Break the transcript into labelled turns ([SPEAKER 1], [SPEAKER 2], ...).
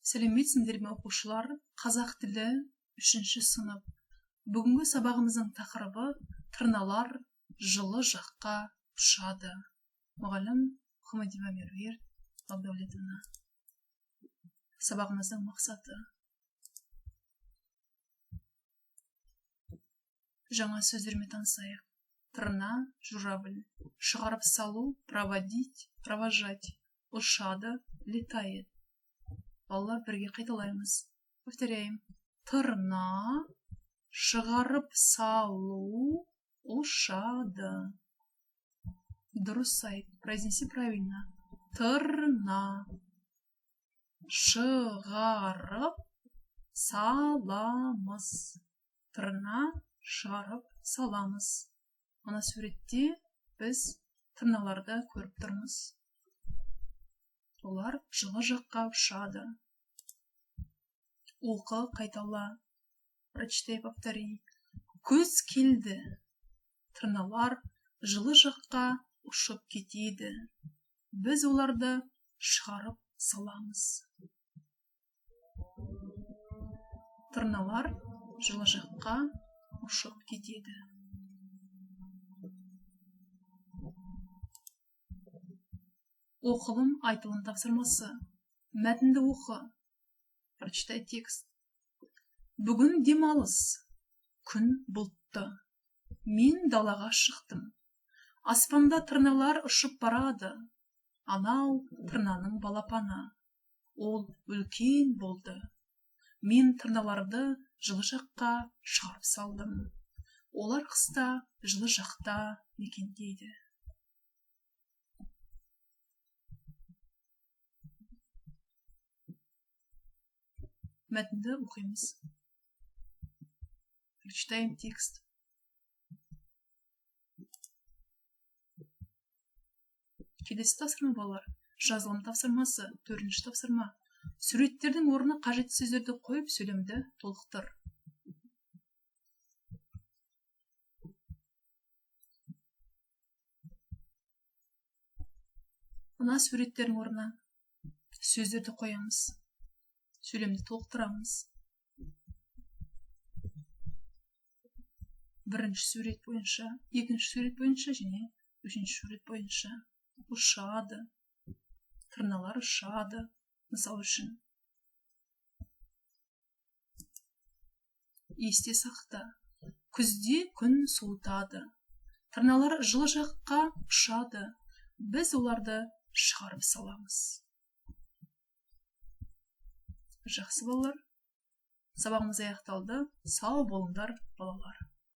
[SPEAKER 1] Сәлеметсіңдер ме оқушылар? Қазақ тілі 3-ші сынып. Бүгінгі сабағымыздың тақырыбы тырналар жылы жаққа ұшады. Мұғалім Хамадиева Меруерт Бақдәулетовна. Сабағымыздың мақсаты: жаңа сөздермен танысайық. Тырна, журавль. Шығарып салу, проводить, провожать. Ұшады, летает. Балалар, бірге қайталаймыз. Повторяем. Тырна, шығарып салу, ұшады. Дұрыс айт. Произнеси правильно. Тырна, шығарып саламыз. Тырна, шығарып саламыз. Ана суретте біз тырналарды көріп тұрмыз. Олар жылы жаққа ұшады. Оқы, қайтала. Прочитай, повтори. Көз келді. Тырналар жылы жаққа ұшып кетеді. Біз оларды шығарып саламыз. Тырналар жылы жаққа ұшып кетеді. Оқылым, айтылым тапсырмасы. Мәтінді оқы. Прочитай текст. Бүгін демалыс. Күн бұлтты. Мен далаға шықтым. Аспанда тырналар ұшып барады. Анау тырнаның балапаны. Ол үлкен болды. Мен тырналарды жылы жаққа шығарып салдым. Олар қыста жылы жақта мекендейді. Мәтінді оқимыз. Прочитаем текст. Келесі тапсырма балалар. Жазылым тапсырмасы, 4-ші тапсырма. Суреттердің орнына қажетті сөздерді қойып, сөйлемді толықтыр. Мына суреттердің орнына сөздерді қоямыз. Сөйлемді толықтырамыз. Бірінші сурет бойынша, екінші сурет бойынша және үшінші сурет бойынша. Ұшады. Тырналар ұшады. Мысал үшін. Есте сақта. Күзде күн суытады. Тырналар жылы жаққа ұшады. Біз оларды шығарып саламыз. Жақсы балалар. Сабағымыз аяқталды. Сау болыңдар балалар.